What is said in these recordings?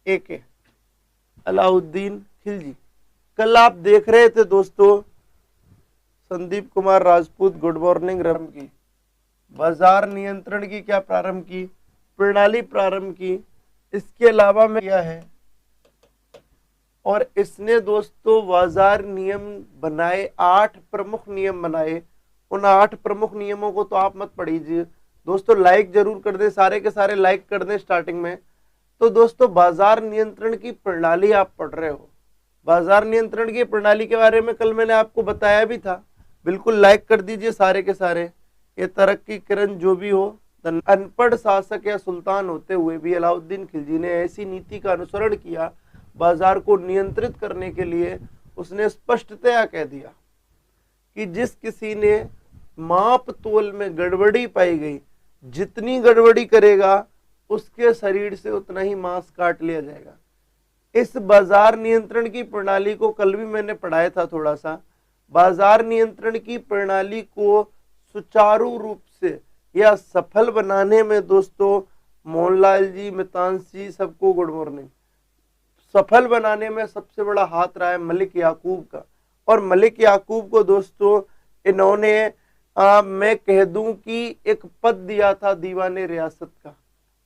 AK Alauddin Khilji. कल आप देख रहे थे दोस्तों संदीप कुमार राजपूत गुड मॉर्निंग रम की बाजार नियंत्रण की क्या प्रारंभ की, प्रणाली प्रारंभ की। इसके अलावा में किया है और इसने दोस्तों बाजार नियम बनाए, 8 प्रमुख नियम बनाए। उन 8 प्रमुख नियमों को तो आप मत पढ़िए दोस्तों, लाइक जरूर कर दें, सारे के सारे लाइक कर दें स्टार्टिंग में। तो दोस्तों बाजार नियंत्रण की प्रणाली आप पढ़ रहे हो, बाजार नियंत्रण की प्रणाली के बारे में कल मैंने आपको बताया भी था, बिल्कुल लाइक कर दीजिए सारे के सारे। ये तरक्की किरण जो भी हो, अनपढ़ शासक या सुल्तान होते हुए भी अलाउद्दीन खिलजी ने ऐसी नीति का अनुसरण किया बाजार को नियंत्रित करने के लिए। उसने स्पष्टतया कह दिया कि जिस किसी ने माप तोल में गड़बड़ी पाई गई, जितनी गड़बड़ी करेगा उसके शरीर से उतना ही मांस काट लिया जाएगा। इस बाजार नियंत्रण की प्रणाली को कल भी मैंने पढ़ाया था थोड़ा सा। बाजार नियंत्रण की प्रणाली को सुचारू रूप से या सफल बनाने में दोस्तों मोहनलाल जी, मितांश जी, सबको गुड मॉर्निंग, सफल बनाने में सबसे बड़ा हाथ रहा है मलिक याकूब का। और मलिक याकूब को दोस्तों इन्होंने मैं कह दूं कि एक पद दिया था दीवाने रियासत का,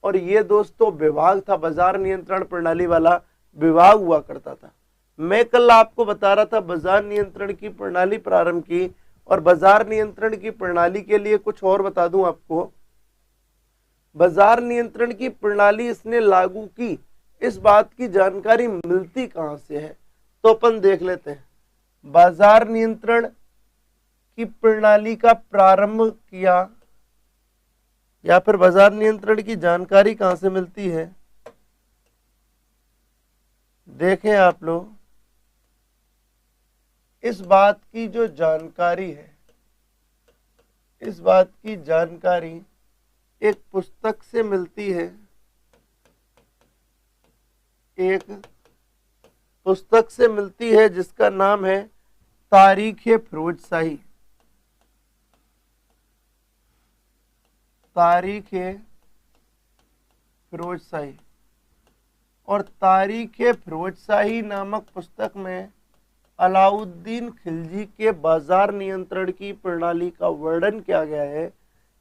और ये दोस्तों विभाग था, बाजार नियंत्रण प्रणाली वाला विभाग हुआ करता था। मैं कल आपको बता रहा था बाजार नियंत्रण की प्रणाली प्रारंभ की, और बाजार नियंत्रण की प्रणाली के लिए कुछ और बता दूं आपको। बाजार नियंत्रण की प्रणाली इसने लागू की, इस बात की जानकारी मिलती कहां से है तो अपन देख लेते हैं। बाजार नियंत्रण की प्रणाली का प्रारंभ किया या फिर बाजार नियंत्रण की जानकारी कहां से मिलती है, देखें आप लोग। इस बात की जो जानकारी है, इस बात की जानकारी एक पुस्तक से मिलती है, एक पुस्तक से मिलती है जिसका नाम है तारीख-ए फिरोजशाही। तारीख-ए फिरोजशाही। और तारीख-ए फिरोजशाही नामक पुस्तक में अलाउद्दीन खिलजी के बाजार नियंत्रण की प्रणाली का वर्णन किया गया है।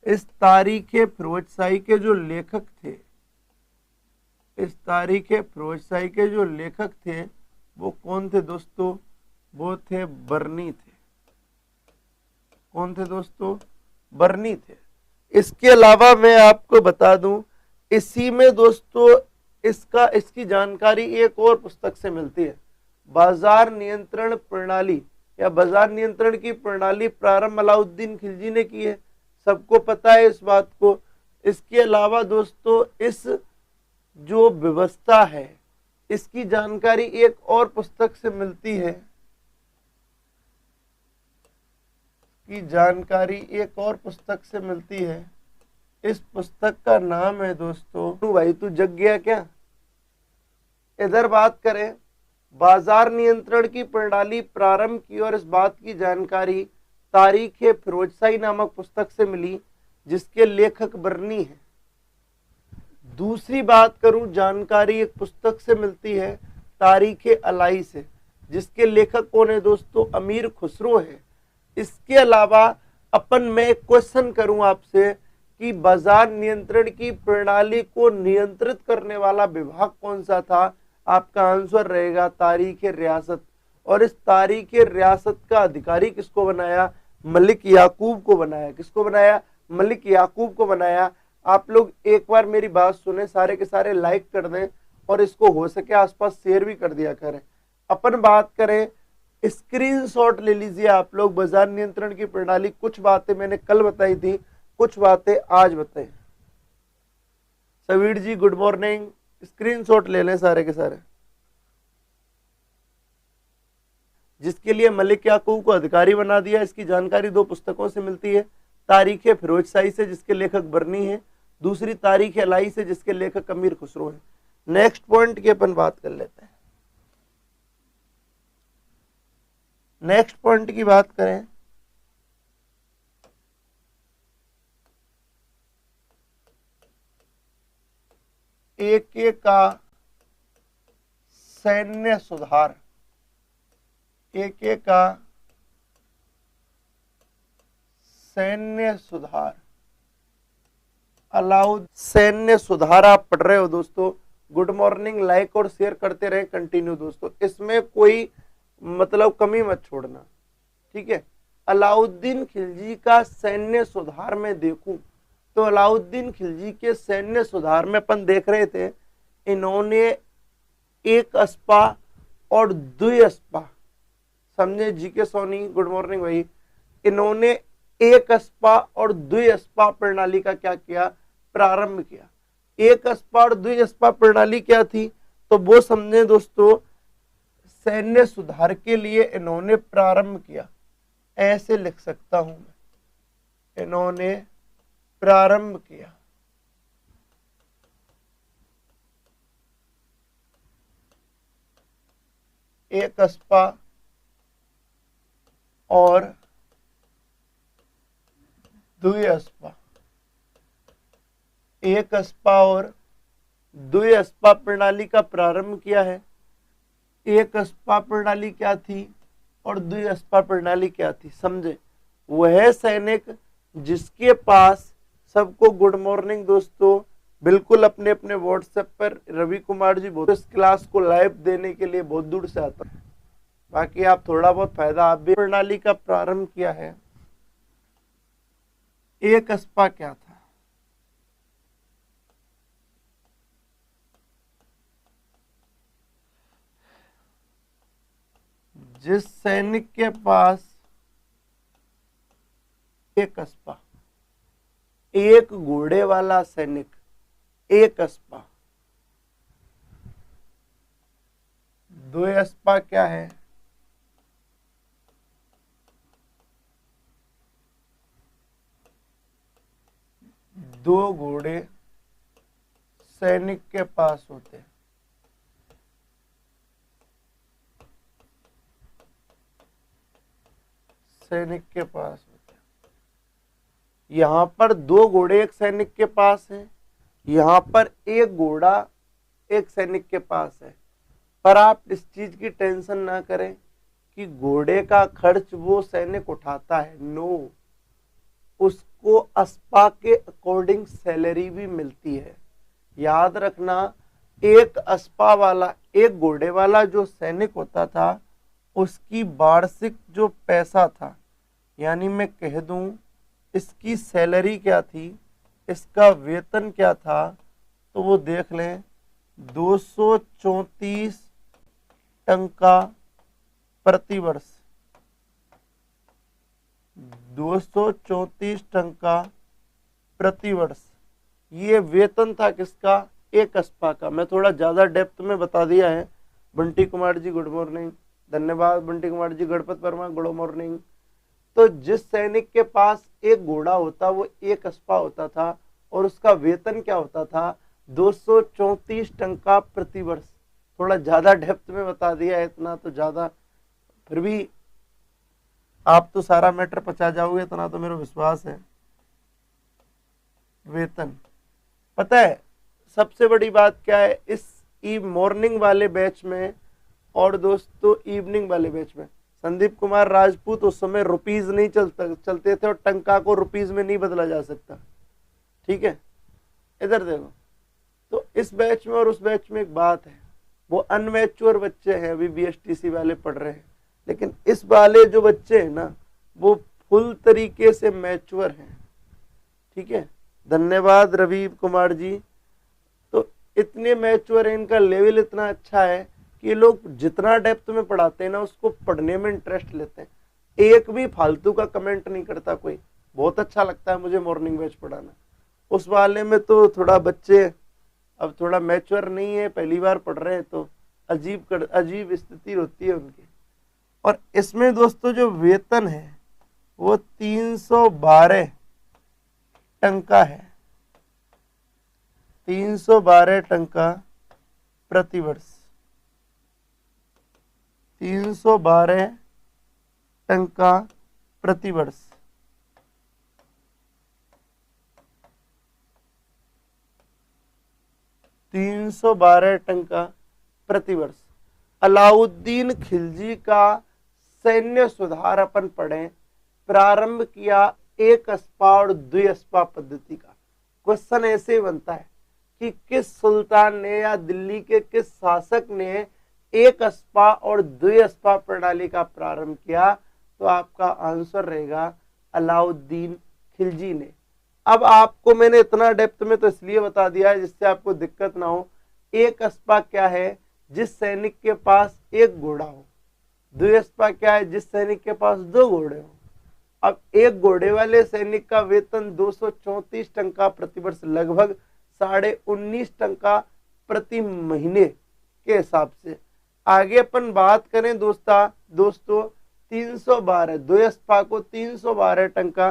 इस तारीख-ए फिरोजशाही के जो लेखक थे, इस तारीख-ए फिरोजशाही के जो लेखक थे वो कौन थे दोस्तों, वो थे बर्नी थे। कौन थे दोस्तों, बर्नी थे। इसके अलावा मैं आपको बता दूं, इसी में दोस्तों इसकी जानकारी एक और पुस्तक से मिलती है, बाजार नियंत्रण प्रणाली या बाजार नियंत्रण की प्रणाली प्रारंभ अलाउद्दीन खिलजी ने की है, सबको पता है इस बात को। इसके अलावा दोस्तों इस जो व्यवस्था है इसकी जानकारी एक और पुस्तक से मिलती है, की जानकारी एक और पुस्तक से मिलती है। इस पुस्तक का नाम है दोस्तों, तू भाई तू जग गया क्या। इधर बात करें, बाजार नियंत्रण की प्रणाली प्रारंभ की और इस बात की जानकारी तारीख-ए फिरोजशाही नामक पुस्तक से मिली जिसके लेखक बर्नी है। दूसरी बात करूं, जानकारी एक पुस्तक से मिलती है तारीख-ए-अलाई से, जिसके लेखक कौन है दोस्तों, अमीर खुसरो है। इसके अलावा अपन मैं एक क्वेश्चन करूं आपसे कि बाजार नियंत्रण की प्रणाली को नियंत्रित करने वाला विभाग कौन सा था, आपका आंसर रहेगा तारीख-ए रियासत। और इस तारीख-ए रियासत का अधिकारी किसको बनाया, मलिक याकूब को बनाया। किसको बनाया, मलिक याकूब को बनाया। आप लोग एक बार मेरी बात सुने, सारे के सारे लाइक कर दें और इसको हो सके आसपास शेयर भी कर दिया करें। अपन बात करें, स्क्रीनशॉट ले लीजिए आप लोग, बाजार नियंत्रण की प्रणाली, कुछ बातें मैंने कल बताई थी, कुछ बातें आज बताई। सवीर जी गुड मॉर्निंग, स्क्रीनशॉट ले लें सारे के सारे। जिसके लिए मलिक याकूब को अधिकारी बना दिया, इसकी जानकारी 2 पुस्तकों से मिलती है, तारीख-ए फिरोजशाही से जिसके लेखक बर्नी है, दूसरी तारीख-ए-अलाई से जिसके लेखक अमीर खुसरो है। नेक्स्ट पॉइंट की अपन बात कर लेते हैं। नेक्स्ट पॉइंट की बात करें, AK का सैन्य सुधार, AK का सैन्य सुधार, अलाउद सैन्य सुधार आप पढ़ रहे हो दोस्तों। गुड मॉर्निंग, लाइक और शेयर करते रहे कंटिन्यू दोस्तों, इसमें कोई मतलब कमी मत छोड़ना, ठीक है। अलाउद्दीन खिलजी का सैन्य सुधार में देखूं तो अलाउद्दीन खिलजी के सैन्य सुधार में अपन देख रहे थे, इन्होंने एक अस्पा और द्वि अस्पा, समझे जीके सोनी, गुड मॉर्निंग भाई, इन्होंने एक अस्पा और द्वि अस्पा प्रणाली का क्या किया, प्रारंभ किया। एक अस्पा और द्वि अस्पा प्रणाली क्या थी, तो वो समझे दोस्तों, सैन्य सुधार के लिए इन्होंने प्रारंभ किया, ऐसे लिख सकता हूं मैं, इन्होंने प्रारंभ किया। एक अस्पा और द्वि अस्पा, एक अस्पा और द्वि अस्पा प्रणाली का प्रारंभ किया है। एक अस्पा प्रणाली क्या थी और द्वि अस्पा प्रणाली क्या थी, समझे। वह सैनिक जिसके पास, सबको गुड मॉर्निंग दोस्तों, बिल्कुल अपने अपने व्हाट्सएप पर रवि कुमार जी बहुत, इस क्लास को लाइव देने के लिए बहुत दूर से आता है, बाकी आप थोड़ा बहुत फायदा आप भी। प्रणाली का प्रारंभ किया है। एक अस्पा क्या था, जिस सैनिक के पास एक अस्पा, एक घोड़े वाला सैनिक, एक अस्पा, द्वि अस्पा क्या है, दो घोड़े सैनिक के पास होते हैं। सैनिक के पास होते हैं। यहां पर दो घोड़े एक सैनिक के पास है, यहां पर एक घोड़ा एक सैनिक के पास है। पर आप इस चीज की टेंशन ना करें कि घोड़े का खर्च वो सैनिक उठाता है, नो, उसको अस्पा के अकॉर्डिंग सैलरी भी मिलती है। याद रखना, एक अस्पा वाला, एक घोड़े वाला जो सैनिक होता था, उसकी वार्षिक जो पैसा था, यानी मैं कह दूं इसकी सैलरी क्या थी, इसका वेतन क्या था, तो वो देख लें, 234 टंका प्रति वर्ष, 234 टंका प्रति वर्ष, ये वेतन था किसका, एक अस्पा का। मैं थोड़ा ज्यादा डेप्थ में बता दिया है। बंटी कुमार जी गुड मॉर्निंग, धन्यवाद बंटी कुमार जी। Ganpat Verma good morning. तो जिस सैनिक के पास एक घोड़ा होता वो एक अस्पा होता था, और उसका वेतन क्या होता था, 234 टंका प्रति वर्ष। थोड़ा ज्यादा डेप्थ में बता दिया है, इतना तो ज्यादा, फिर भी आप तो सारा मैटर पचा जाओगे, इतना तो मेरा विश्वास है। वेतन, पता है सबसे बड़ी बात क्या है, इस मॉर्निंग वाले बैच में और दोस्तों इवनिंग वाले बैच में, संदीप कुमार राजपूत उस समय रुपीज नहीं चलते थे, और टंका को रुपीज में नहीं बदला जा सकता, ठीक है। इधर देखो, तो इस बैच में और उस बैच में एक बात है, वो अनमैच्योर बच्चे हैं, अभी BSTC वाले पढ़ रहे हैं, लेकिन इस वाले जो बच्चे हैं ना, वो फुल तरीके से मैच्योर हैं, ठीक है। धन्यवाद रवि कुमार जी। तो इतने मैच्योर है, इनका लेवल इतना अच्छा है कि लोग जितना डेप्थ में पढ़ाते हैं ना, उसको पढ़ने में इंटरेस्ट लेते हैं। एक भी फालतू का कमेंट नहीं करता कोई, बहुत अच्छा लगता है मुझे मॉर्निंग बैच पढ़ाना। उस वाले में तो थोड़ा बच्चे अब थोड़ा मैच्योर नहीं है, पहली बार पढ़ रहे हैं, तो अजीब स्थिति होती है उनकी। और इसमें दोस्तों जो वेतन है वो 312 टंका है, 312 टंका प्रति वर्ष, 312 टंका प्रति वर्ष। $312 टंका प्रति वर्ष। अलाउद्दीन खिलजी का सैन्य सुधार अपन पढ़ें, प्रारंभ किया एक अस्पा और द्विअस्पा पद्धति का। क्वेश्चन ऐसे ही बनता है कि किस सुल्तान ने या दिल्ली के किस शासक ने एक अस्पा और द्विअस्पा प्रणाली का प्रारंभ किया, तो आपका आंसर रहेगा अलाउद्दीन खिलजी ने। अब आपको मैंने इतना डेप्थ में तो इसलिए बता दिया है जिससे आपको दिक्कत ना हो। एक अस्पा क्या है? जिस सैनिक के पास एक घोड़ा हो। द्विअस्पा क्या है? जिस सैनिक के पास दो घोड़े हो। अब एक घोड़े वाले सैनिक का वेतन 234 टंका प्रतिवर्ष, लगभग 19.5 टंका प्रति महीने के हिसाब से। आगे अपन बात करें दोस्तों 312 द्विअस्पा को 312 टंका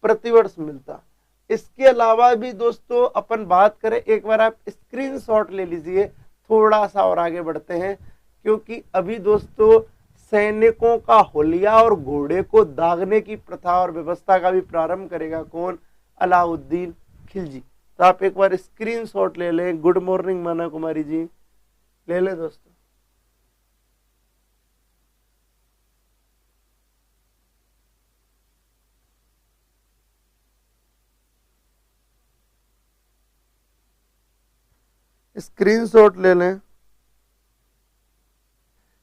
प्रतिवर्ष मिलता। इसके अलावा भी दोस्तों अपन बात करें, एक बार आप स्क्रीनशॉट ले लीजिए, थोड़ा सा और आगे बढ़ते हैं, क्योंकि अभी दोस्तों सैनिकों का होलिया और घोड़े को दागने की प्रथा और व्यवस्था का भी प्रारंभ करेगा कौन? अलाउद्दीन खिलजी। तो आप एक बार स्क्रीनशॉट ले लें। गुड मॉर्निंग माना कुमारी जी, ले लें दोस्तों। स्क्रीनशॉट ले लें,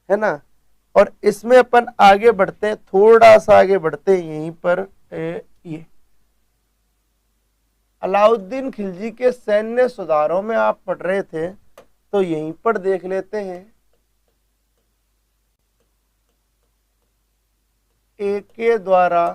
है ना। और इसमें अपन आगे बढ़ते हैं, थोड़ा सा आगे बढ़ते हैं यहीं पर। ये अलाउद्दीन खिलजी के सैन्य सुधारों में आप पढ़ रहे थे, तो यहीं पर देख लेते हैं। ए के द्वारा